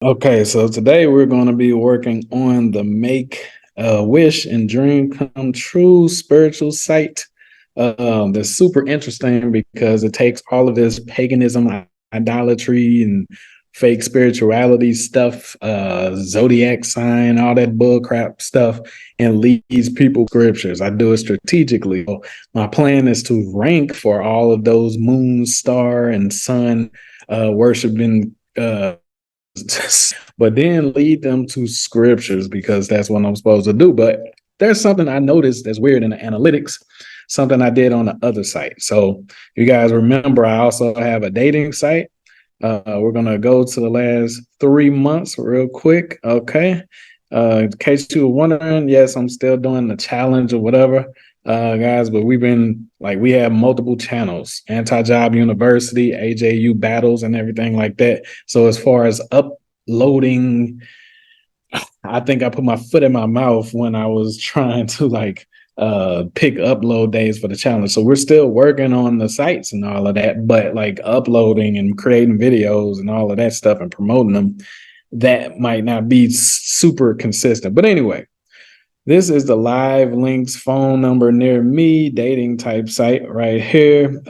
Okay, so today we're going to be working on the Make a Wish and Dream Come True spiritual site. That's super interesting because it takes all of this paganism, idolatry, and fake spirituality stuff, zodiac sign, all that bullcrap stuff, and leads people scriptures. I do it strategically. So my plan is to rank for all of those moon, star, and sun worshiping but then lead them to scriptures because that's what I'm supposed to do. But there's something I noticed that's weird in the analytics, something I did on the other site. So you guys remember, I also have a dating site. We're going to go to the last 3 months real quick. Okay. In case you were wondering, yes, I'm still doing the challenge or whatever, guys, but we have multiple channels, Anti-Job University, AJU battles, and everything like that. So as far as uploading, I think I put my foot in my mouth when I was trying to pick upload days for the challenge. So we're still working on the sites and all of that, but like uploading and creating videos and all of that stuff and promoting them, that might not be super consistent. But anyway, this is the live links phone number near me dating type site right here.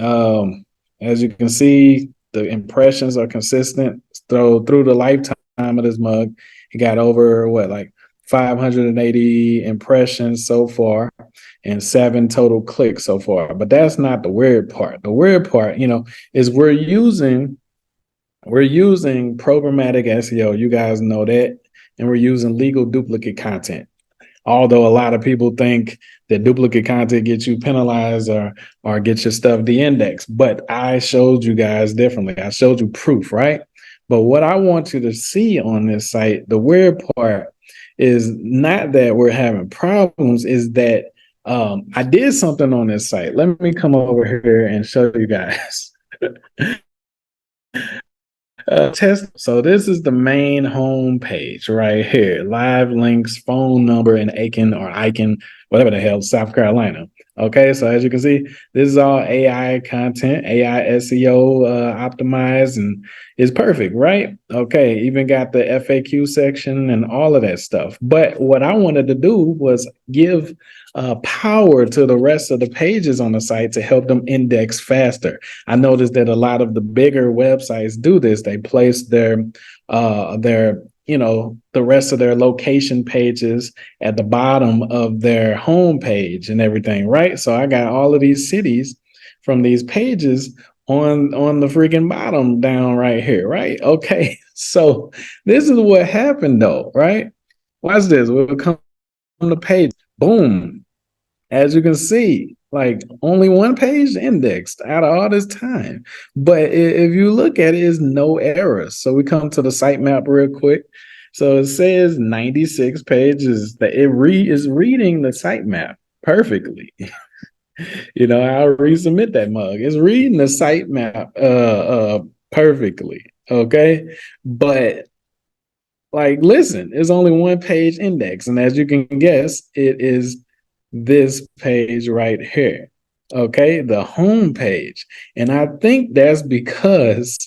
As you can see, the impressions are consistent through the lifetime of this mug. He got over 580 impressions so far and 7 total clicks so far. But that's not the weird part. The weird part, is we're using programmatic SEO. You guys know that. And we're using legal duplicate content. Although a lot of people think that duplicate content gets you penalized or gets your stuff de-indexed. But I showed you guys differently. I showed you proof, right? But what I want you to see on this site, the weird part is not that we're having problems, is that I did something on this site. Let me come over here and show you guys. Test. So this is the main home page right here. Live links, phone number in Aiken, whatever the hell, South Carolina. Okay, so as you can see, this is all AI content, AI SEO optimized, and is perfect, right? Okay, even got the FAQ section and all of that stuff. But what I wanted to do was give power to the rest of the pages on the site to help them index faster. I noticed that a lot of the bigger websites do this. They place the rest of their location pages at the bottom of their home page and everything, right? So I got all of these cities from these pages on the freaking bottom down right here, right? Okay, so this is what happened though, right? Watch this. We'll come on the page. Boom. As you can see, like only one page indexed out of all this time. But if you look at it, it's no errors. So we come to the sitemap real quick. So it says 96 pages that it is reading the sitemap perfectly. I'll resubmit that mug. It's reading the sitemap perfectly. Okay. But listen, it's only one page index. And as you can guess, it is this page right here. Okay, the home page. And I think that's because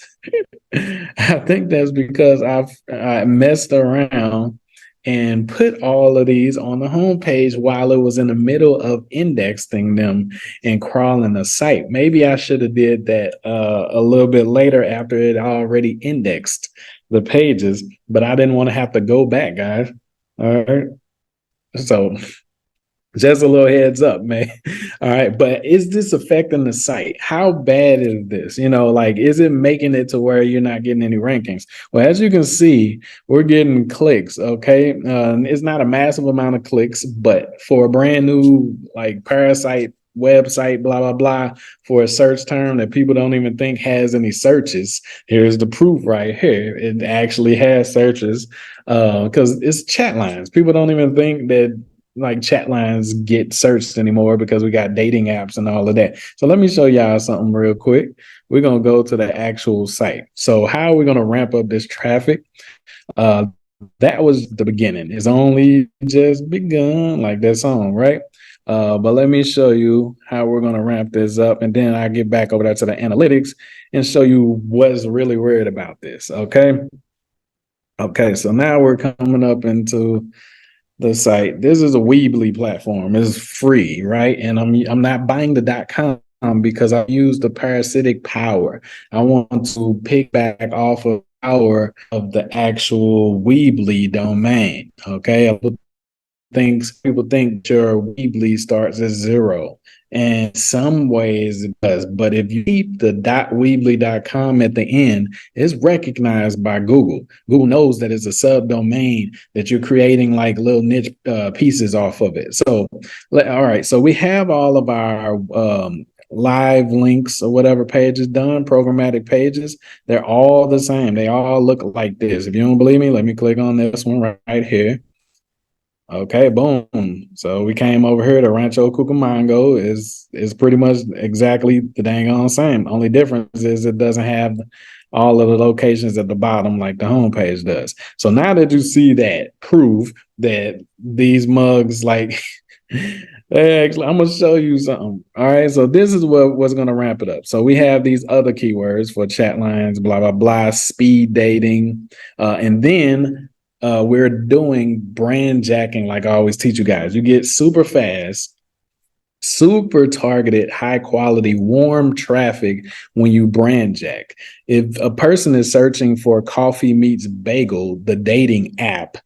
I messed around and put all of these on the home page while it was in the middle of indexing them and crawling the site. Maybe I should have did that a little bit later after it already indexed the pages, but I didn't want to have to go back, guys. All right. So just a little heads up, man. All right. But is this affecting the site? How bad is this? Is it making it to where you're not getting any rankings? Well, as you can see, we're getting clicks. Okay. It's not a massive amount of clicks, but for a brand new, parasite website, blah, blah, blah, for a search term that people don't even think has any searches, here's the proof right here. It actually has searches because it's chat lines. People don't even think that chat lines get searched anymore because we got dating apps and all of that. So let me show y'all something real quick. We're going to go to the actual site. So how are we going to ramp up this traffic? That was the beginning. It's only just begun, like that song, right? But let me show you how we're going to ramp this up. And then I get back over there to the analytics and show you what's really weird about this. Okay. Okay, so now we're coming up into the site. This is a Weebly platform. It's free, right? And I'm not buying the .com because I use the parasitic power. I want to pick back off of power of the actual Weebly domain. Okay, people think your Weebly starts at zero. And some ways it does. But if you keep the .weebly.com at the end, it's recognized by Google. Google knows that it's a subdomain that you're creating like little niche pieces off of it. So, all right. So we have all of our live links or whatever pages done, programmatic pages. They're all the same. They all look like this. If you don't believe me, let me click on this one right here. Okay, boom. So we came over here to Rancho Cucamonga is pretty much exactly the dang on same. Only difference is it doesn't have all of the locations at the bottom like the homepage does. So now that you see that, prove that these mugs like actually, I'm gonna show you something. All right, so this is what's gonna ramp it up. So we have these other keywords for chat lines, blah blah blah, speed dating, and then we're doing brand jacking, like I always teach you guys. You get super fast, super targeted, high quality, warm traffic when you brand jack. If a person is searching for Coffee Meets Bagel, the dating app,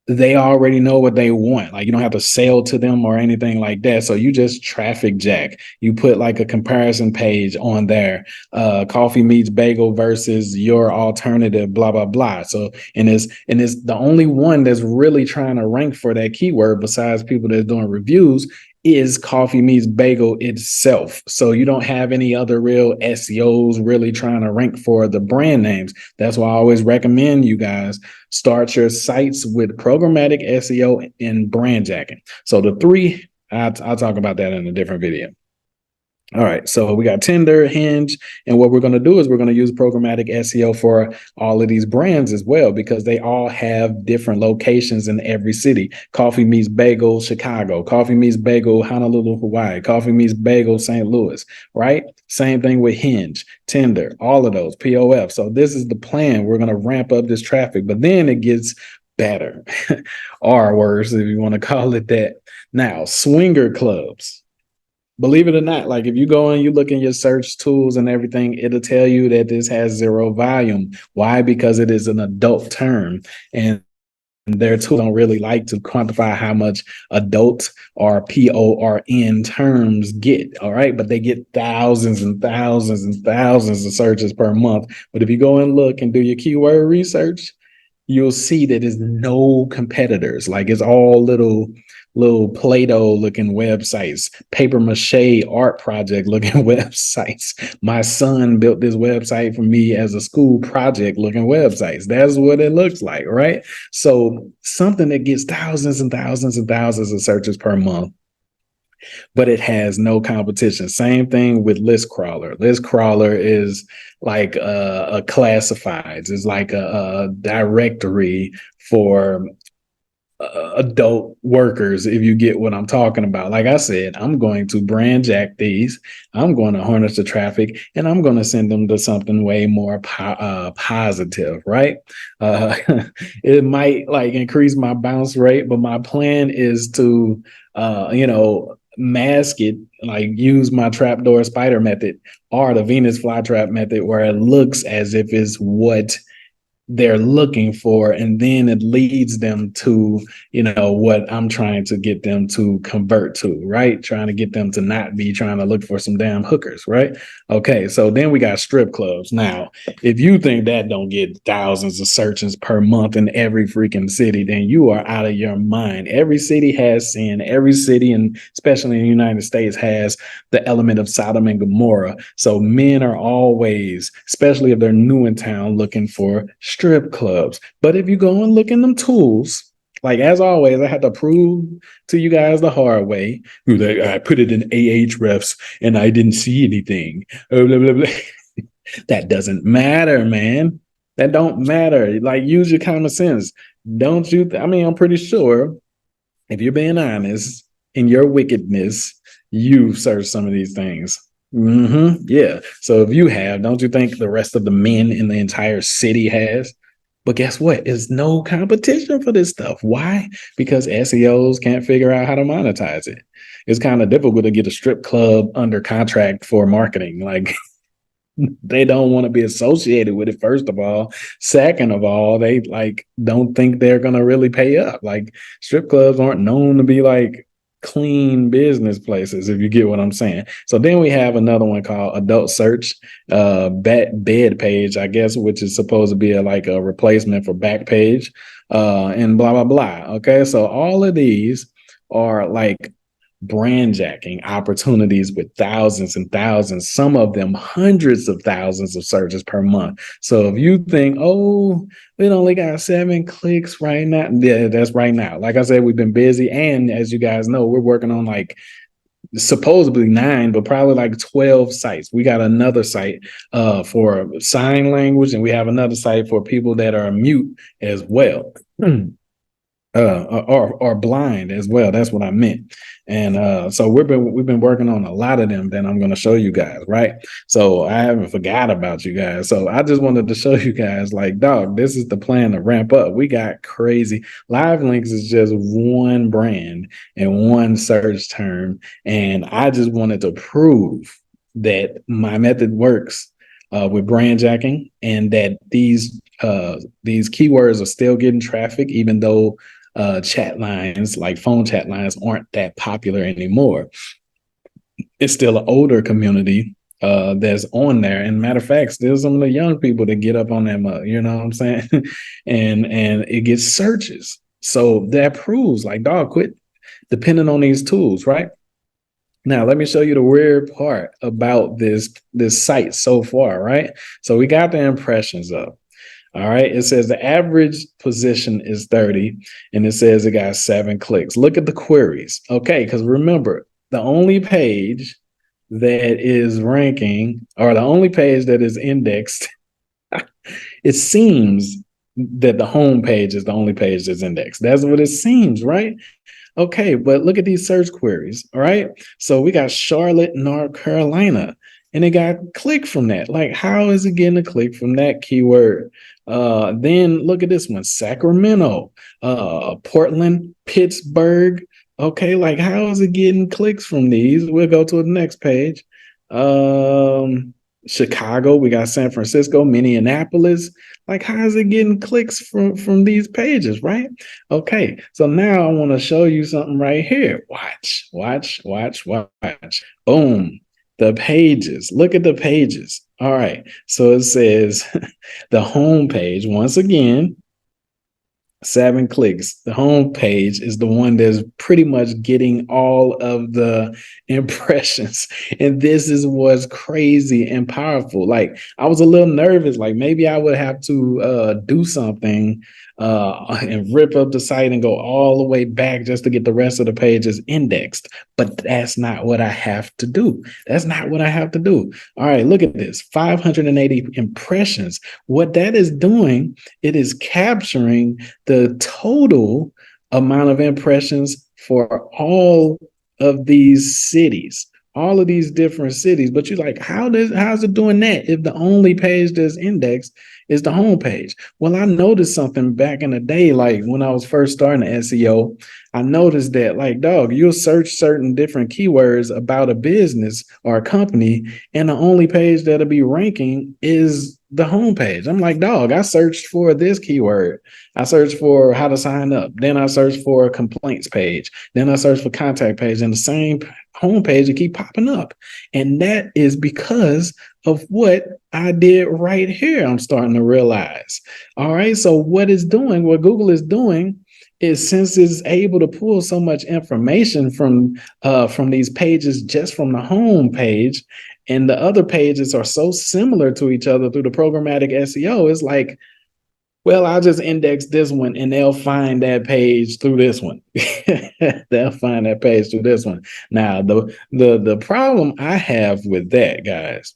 they already know what they want. Like you don't have to sell to them or anything like that. So you just traffic jack. You put like a comparison page on there. Coffee meets bagel versus your alternative, blah, blah, blah. So and it's the only one that's really trying to rank for that keyword besides people that's doing reviews is Coffee Meets Bagel itself. So you don't have any other real SEOs really trying to rank for the brand names. That's why I always recommend you guys start your sites with programmatic SEO and brand jacking. So the three, I'll talk about that in a different video. All right, so we got Tinder, Hinge, and what we're going to do is we're going to use programmatic SEO for all of these brands as well because they all have different locations in every city. Coffee Meets Bagel, Chicago. Coffee Meets Bagel, Honolulu, Hawaii. Coffee Meets Bagel, St. Louis, right? Same thing with Hinge, Tinder, all of those, POF. So this is the plan. We're going to ramp up this traffic, but then it gets better, or worse, if you want to call it that. Now, swinger clubs. Believe it or not, like if you go and you look in your search tools and everything, it'll tell you that this has zero volume. Why? Because it is an adult term. And their tools don't really like to quantify how much adult or PORN terms get. All right. But they get thousands and thousands and thousands of searches per month. But if you go and look and do your keyword research, you'll see that there's no competitors. Like it's all little Play-Doh looking websites, paper mache art project looking websites. My son built this website for me as a school project looking websites. That's what it looks like, right? So something that gets thousands and thousands and thousands of searches per month, but it has no competition. Same thing with list crawler. List crawler is like a classifieds, it's like a directory for adult workers, if you get what I'm talking about. Like I said, I'm going to brand jack these. I'm going to harness the traffic, and I'm going to send them to something way more positive, right? Uh, it might like increase my bounce rate, but my plan is to, mask it, like use my trapdoor spider method or the Venus flytrap method, where it looks as if it's what they're looking for, and then it leads them to what I'm trying to get them to convert to, right? Trying to get them to not be trying to look for some damn hookers, right? Okay, so then we got strip clubs. Now if you think that don't get thousands of searches per month in every freaking city, then you are out of your mind. Every city has sin. Every city, and especially in the United States, has the element of Sodom and Gomorrah. So men are always, especially if they're new in town, looking for strip clubs. But if you go and look in them tools, like as always, I have to prove to you guys the hard way. I put it in Ahrefs and I didn't see anything. Blah, blah, blah. That doesn't matter, man. That don't matter. Like use your common sense. Don't you? I mean, I'm pretty sure if you're being honest in your wickedness, you've searched some of these things. Yeah. So if you have, don't you think the rest of the men in the entire city has? But guess what? There's no competition for this stuff. Why? Because SEOs can't figure out how to monetize it. It's kind of difficult to get a strip club under contract for marketing. Like, they don't want to be associated with it, first of all. Second of all, they like don't think they're gonna really pay up. Like, strip clubs aren't known to be like clean business places, if you get what I'm saying. So then we have another one called adult search, bed page, I guess, which is supposed to be like a replacement for back page, and blah blah blah. Okay, so all of these are like brand jacking opportunities with thousands and thousands, some of them hundreds of thousands of searches per month. So if you think, oh, we only got 7 clicks right now, yeah, that's right now. Like I said, we've been busy. And as you guys know, we're working on like supposedly 9, but probably like 12 sites. We got another site for sign language, and we have another site for people that are mute as well. Or blind as well. That's what I meant. And so we've been working on a lot of them that I'm going to show you guys, right? So I haven't forgot about you guys. So I just wanted to show you guys, like, dog, this is the plan to ramp up. We got crazy. Live links is just one brand and one search term, and I just wanted to prove that my method works with brand jacking, and that these keywords are still getting traffic, even though chat lines, like phone chat lines, aren't that popular anymore. It's still an older community that's on there. And matter of fact, still some of the young people that get up on that, you know what I'm saying? and it gets searches. So that proves, like, dog, quit depending on these tools, right? Now, let me show you the weird part about this site so far, right? So we got the impressions up. All right. It says the average position is 30, and it says it got 7 clicks. Look at the queries. Okay. Because remember, the only page that is ranking, or the only page that is indexed, it seems that the home page is the only page that's indexed. That's what it seems, right? Okay, but look at these search queries. All right. So we got Charlotte, North Carolina, and it got click from that. Like, how is it getting a click from that keyword? Then look at this one, Sacramento, Portland, Pittsburgh. Okay, like, how is it getting clicks from these? We'll go to the next page. Chicago, we got San Francisco, Minneapolis. Like, how is it getting clicks from these pages, right? Okay, so now I want to show you something right here. Watch. Boom. The pages. Look at the pages. All right. So it says the home page, once again, 7 clicks. The home page is the one that's pretty much getting all of the impressions. And this is what's crazy and powerful. Like, I was a little nervous, like maybe I would have to do something and rip up the site and go all the way back just to get the rest of the pages indexed. But that's not what I have to do. That's not what I have to do. All right, look at this, 580 impressions. What that is doing, it is capturing the total amount of impressions for all of these cities, all of these different cities. But you're like, how's it doing that if the only page that's indexed is the home page? Well, I noticed something back in the day, like when I was first starting SEO. I noticed that, like, dog, you'll search certain different keywords about a business or a company, and the only page that'll be ranking is the homepage. I'm like, dog, I searched for this keyword. I searched for how to sign up. Then I searched for a complaints page. Then I searched for contact page, and the same homepage will keep popping up. And that is because of what I did right here. I'm starting to realize. All right. So what Google is doing is, since it's able to pull so much information from these pages just from the home page, and the other pages are so similar to each other through the programmatic SEO, it's like, well, I'll just index this one and they'll find that page through this one. They'll find that page through this one. Now, the problem I have with that, guys,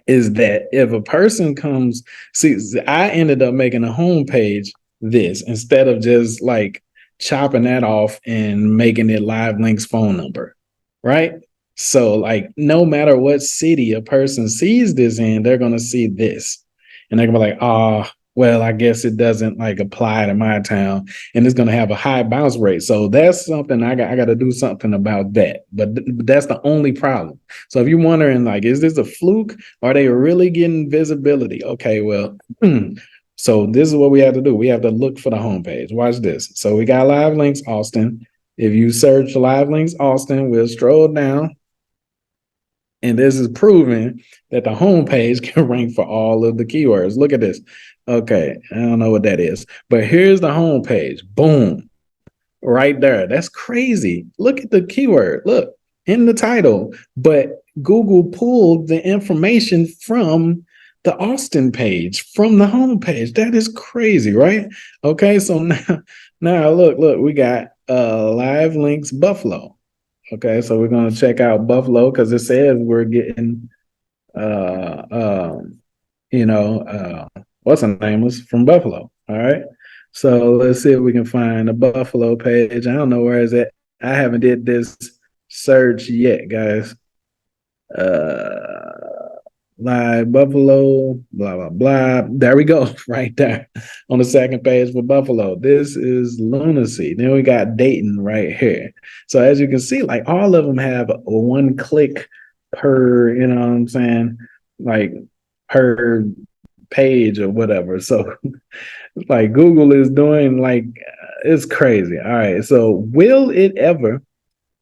is that if a person comes, see, I ended up making a homepage this instead of just like chopping that off and making it live links phone number, right? So, like, no matter what city a person sees this in, they're going to see this. And they're going to be like, well, I guess it doesn't like apply to my town, and it's going to have a high bounce rate. So that's something I got to do something about that. But that's the only problem. So if you're wondering, like, is this a fluke? Are they really getting visibility? Okay, well, so this is what we have to do. We have to look for the homepage. Watch this. So we got live links, Austin. If you search live links, Austin, we'll scroll down. And this is proving that the homepage can rank for all of the keywords. Look at this. Okay, I don't know what that is, but here's the homepage. Boom, right there. That's crazy. Look at the keyword. Look in the title, but Google pulled the information from the Austin page, from the homepage. That is crazy, right? Okay, so now look, we got live links Buffalo. Okay, so we're gonna check out Buffalo because it says we're getting uh um what's her name was from Buffalo. All right. So let's see if we can find the Buffalo page. I don't know where is it. I haven't did this search yet, guys. Live Buffalo, blah blah blah. There we go, right there on the second page for Buffalo. This is lunacy. Then we got Dayton right here. So as you can see, like all of them have one click per, you know what I'm saying, like per page or whatever. So like Google is doing like it's crazy. All right. So will it ever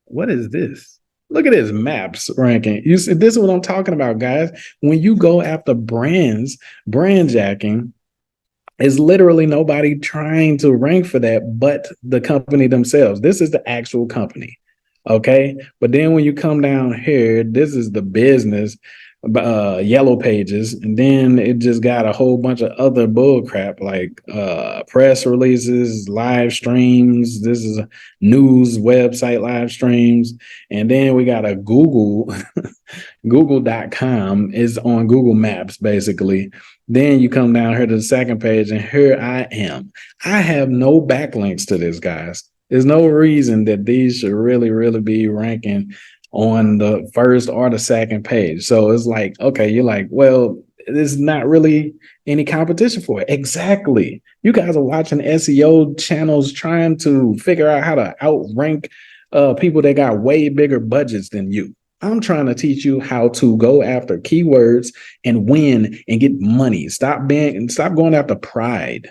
what is this? Look at this maps ranking. You see, this is what I'm talking about, guys. When you go after brands, brand jacking, is literally nobody trying to rank for that but the company themselves. This is the actual company. Okay. But then when you come down here, this is the business yellow pages, and then it just got a whole bunch of other bull crap like press releases, live streams. This is a news website live streams, and then we got a Google Google.com is on Google Maps, basically. Then you come down here to the second page, and here I am. I have no backlinks to this, guys. There's no reason that these should really, really be ranking on the first or the second page. So it's like, okay, you're like, well, there's not really any competition for it. Exactly. You guys are watching SEO channels trying to figure out how to outrank people that got way bigger budgets than you. I'm trying to teach you how to go after keywords and win and get money. Stop going after pride.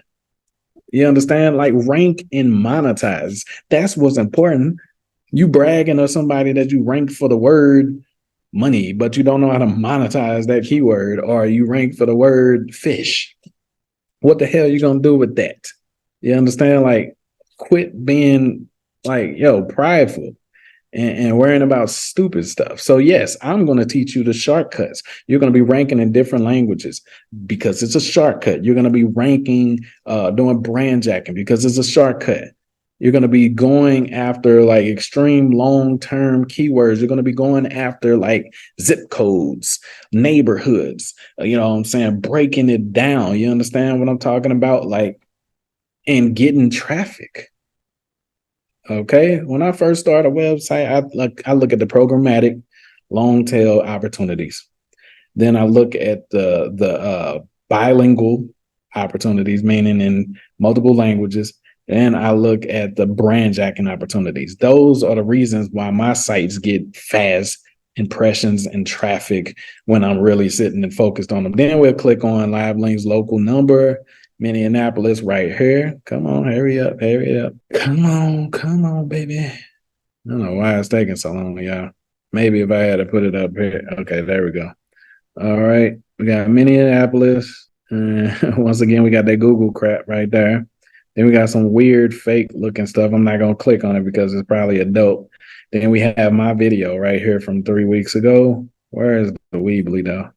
You understand? Like rank and monetize. That's what's important. You bragging or somebody that you rank for the word money, but you don't know how to monetize that keyword, or you rank for the word fish. What the hell are you gonna do with that? You understand? Like, quit being like, prideful and worrying about stupid stuff. So yes, I'm going to teach you the shortcuts. You're going to be ranking in different languages because it's a shortcut. You're going to be ranking, doing brand jacking because it's a shortcut. You're going to be going after like extreme long-term keywords. You're going to be going after like zip codes, neighborhoods, you know what I'm saying? Breaking it down. You understand what I'm talking about? Like, and getting traffic. Okay. When I first start a website, I look at the programmatic long tail opportunities. Then I look at the bilingual opportunities, meaning in multiple languages. And I look at the brand jacking opportunities. Those are the reasons why my sites get fast impressions and traffic when I'm really sitting and focused on them. Then we'll click on live links, local number, Minneapolis right here. Come on, hurry up, hurry up. Come on, baby. I don't know why it's taking so long, y'all. Maybe if I had to put it up here. Okay, there we go. All right. We got Minneapolis. Once again, we got that Google crap right there. Then we got some weird fake looking stuff. I'm not going to click on it because it's probably adult. Then we have my video right here from 3 weeks ago. Where is the Weebly though?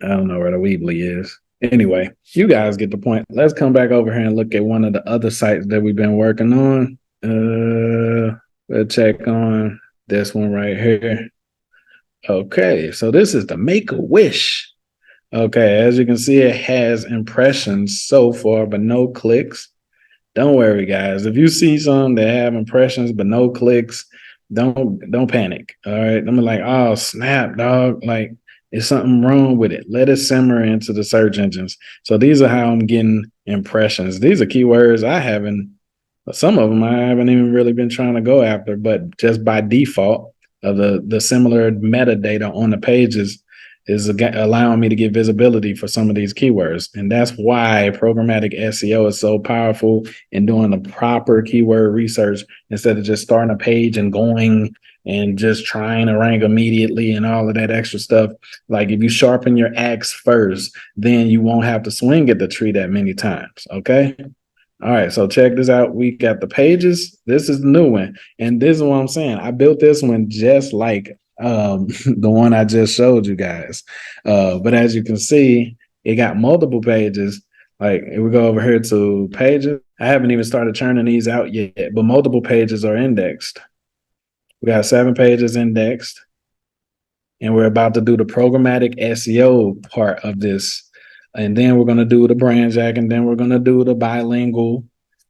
I don't know where the Weebly is. Anyway, you guys get the point. Let's come back over here and look at one of the other sites that we've been working on. We'll check on this one right here. Okay, so this is the Make-A-Wish. Okay, as you can see, it has impressions so far, but no clicks. Don't worry, guys. If you see some that have impressions but no clicks, don't panic. All right. I'm like, oh snap, dog. Like Is something wrong with it? Let it simmer into the search engines. So these are how I'm getting impressions. These are keywords I haven't, some of them I haven't even really been trying to go after, but just by default of the similar metadata on the pages is allowing me to get visibility for some of these keywords. And that's why programmatic SEO is so powerful in doing the proper keyword research instead of just starting a page and going and just trying to rank immediately and all of that extra stuff. Like if you sharpen your axe first, then you won't have to swing at the tree that many times. Okay. All right, so check this out. We got the pages. This is the new one. And this is what I'm saying. I built this one just like the one I just showed you guys. But as you can see, it got multiple pages. Like if we go over here to pages, I haven't even started churning these out yet, but multiple pages are indexed. We got 7 pages indexed, and we're about to do the programmatic SEO part of this. And then we're going to do the brand jack, and then we're going to do the bilingual.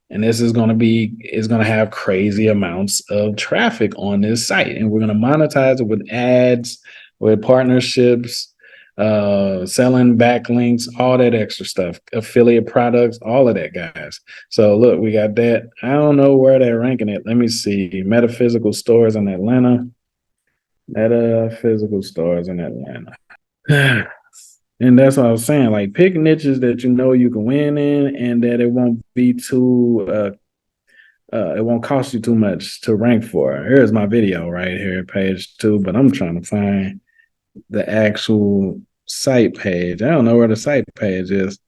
And this is going to have crazy amounts of traffic on this site. And we're going to monetize it with ads, with partnerships, selling backlinks, all that extra stuff, affiliate products, all of that, guys. So look, we got that. I don't know where they're ranking it. Let me see. Metaphysical stores in Atlanta. Metaphysical stores in Atlanta. And that's what I was saying. Like, pick niches that you know you can win in, and that it won't be too it won't cost you too much to rank for. Here's my video right here, page 2, but I'm trying to find the actual site page. I don't know where the site page is.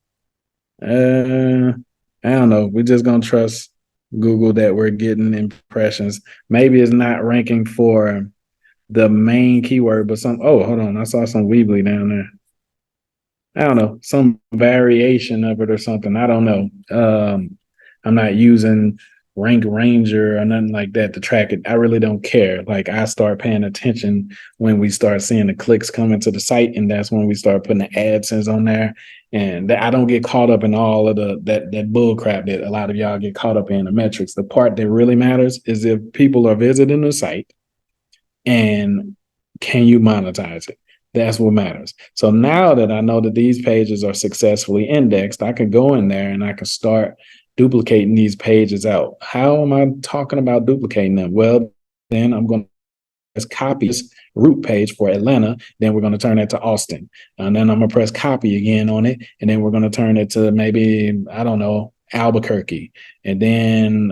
I don't know. We're just gonna trust Google that we're getting impressions. Maybe it's not ranking for the main keyword, but hold on. I saw some Weebly down there. I don't know, some variation of it or something. I don't know. I'm not using Rank Ranger or nothing like that to track it. I really don't care. Like, I start paying attention when we start seeing the clicks coming to the site, and that's when we start putting the AdSense on there. And I don't get caught up in all of that bull crap that a lot of y'all get caught up in, the metrics. The part that really matters is if people are visiting the site and can you monetize it? That's what matters. So now that I know that these pages are successfully indexed, I can go in there and I can start duplicating these pages out. How am I talking about duplicating them? Well, then I'm going to copy this root page for Atlanta. Then we're going to turn it to Austin. And then I'm going to press copy again on it. And then we're going to turn it to maybe, I don't know, Albuquerque. And then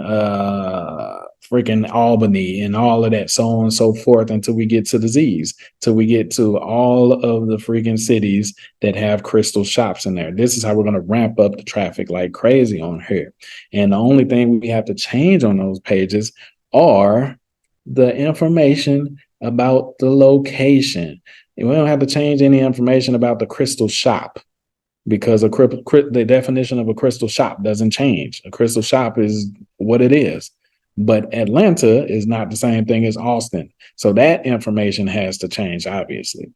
freaking Albany and all of that, so on and so forth, until we get to the Z's, till we get to all of the freaking cities that have crystal shops in there. This is how we're going to ramp up the traffic like crazy on here. And the only thing we have to change on those pages are the information about the location. And we don't have to change any information about the crystal shop, because the definition of a crystal shop doesn't change. A crystal shop is what it is. But Atlanta is not the same thing as Austin. So that information has to change, obviously.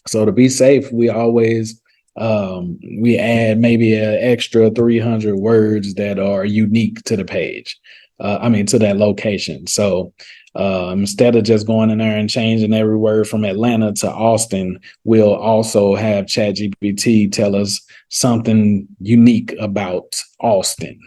So to be safe, we always we add maybe an extra 300 words that are unique to the page. To that location. So instead of just going in there and changing every word from Atlanta to Austin, we'll also have ChatGPT tell us something unique about Austin.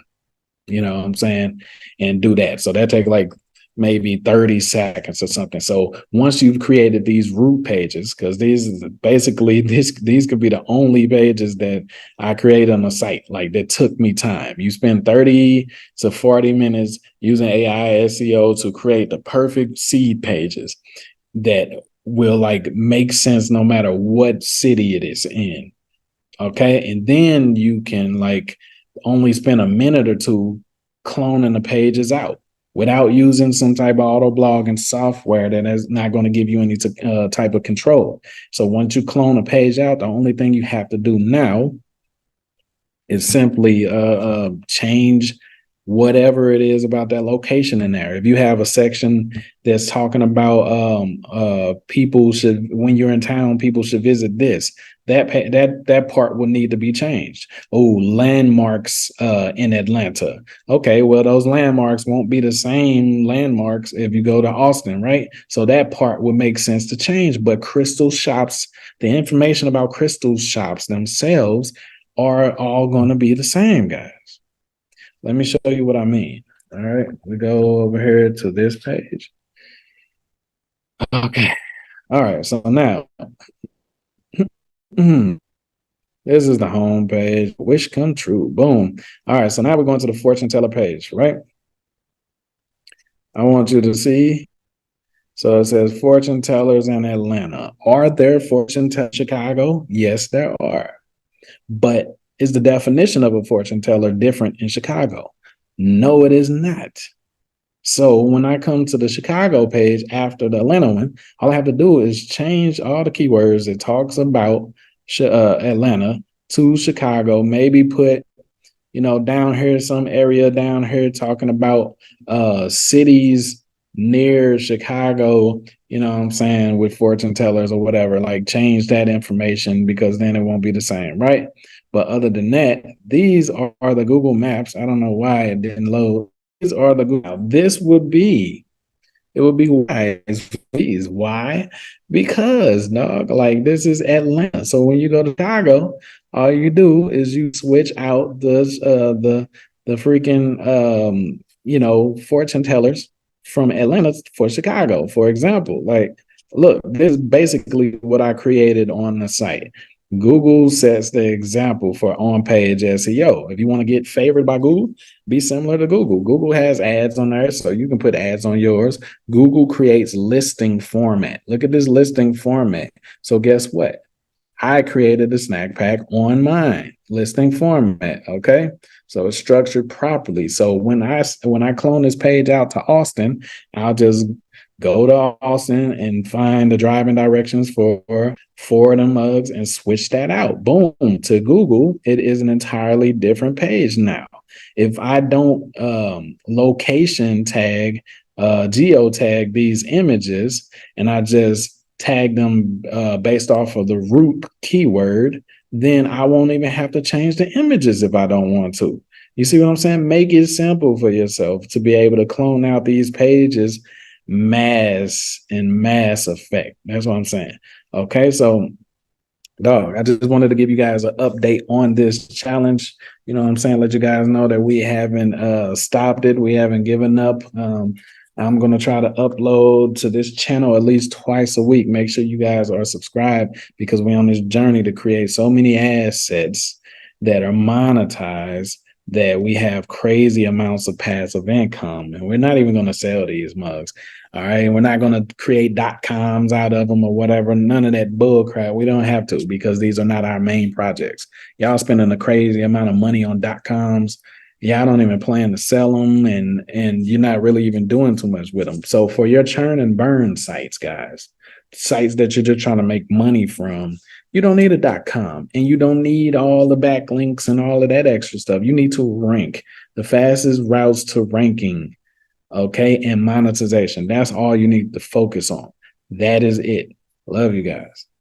You know what I'm saying? And do that. So that take like maybe 30 seconds or something. So once you've created these root pages, because these could be the only pages that I create on a site, like, that took me time. You spend 30 to 40 minutes using AI SEO to create the perfect seed pages that will like make sense no matter what city it is in. Okay. And then you can like only spend a minute or two cloning the pages out without using some type of auto blogging software that is not going to give you any type of control. So once you clone a page out, the only thing you have to do now is simply change whatever it is about that location in there. If you have a section that's talking about people should, when you're in town, people should visit this. That part will need to be changed. Oh, landmarks in Atlanta. Okay, well, those landmarks won't be the same landmarks if you go to Austin, right? So that part would make sense to change. But crystal shops, the information about crystal shops themselves are all going to be the same, guys. Let me show you what I mean. All right, we go over here to this page. Okay. All right, so now this is the home page. Wish come true. Boom. All right, so now we're going to the fortune teller page, right? I want you to see. So it says fortune tellers in Atlanta. Are there fortune tellers in Chicago? Yes, there are. But is the definition of a fortune teller different in Chicago? No, it is not. So when I come to the Chicago page after the Atlanta one, all I have to do is change all the keywords that talks about Atlanta to Chicago. Maybe put, down here, some area down here talking about cities near Chicago, you know what I'm saying, with fortune tellers or whatever. Like change that information because then it won't be the same, right? But other than that, these are the Google Maps. I don't know why it didn't load. These are the Google. This would be, it would be wise. Please. Why? Because, dog, like this is Atlanta. So when you go to Chicago, all you do is you switch out the freaking fortune tellers from Atlanta for Chicago, for example. Like, look, this is basically what I created on the site. Google sets the example for on-page SEO. If you want to get favored by Google, be similar to Google. Google has ads on there, so you can put ads on yours. Google creates listing format. Look at this listing format. So guess what? I created a snack pack on mine listing format. Okay. So it's structured properly. So when I clone this page out to Austin, I'll just go to Austin and find the driving directions for four of them mugs and switch that out. Boom. To Google, it is an entirely different page now. If I don't location tag, geo tag these images, and I just tag them based off of the root keyword, then I won't even have to change the images if I don't want to. You see what I'm saying? Make it simple for yourself to be able to clone out these pages mass effect. That's what I'm saying. Okay, so dog, I just wanted to give you guys an update on this challenge. You know what I'm saying? Let you guys know that we haven't stopped it. We haven't given up. I'm going to try to upload to this channel at least twice a week. Make sure you guys are subscribed because we're on this journey to create so many assets that are monetized that we have crazy amounts of passive income. And we're not even going to sell these mugs. All right. We're not going to create .coms out of them or whatever. None of that bull crap. We don't have to because these are not our main projects. Y'all spending a crazy amount of money on .coms. Y'all don't even plan to sell them and you're not really even doing too much with them. So for your churn and burn sites, guys, sites that you're just trying to make money from, you don't need a .com and you don't need all the backlinks and all of that extra stuff. You need to rank. The fastest routes to ranking, okay, and monetization. That's all you need to focus on. That is it. Love you guys.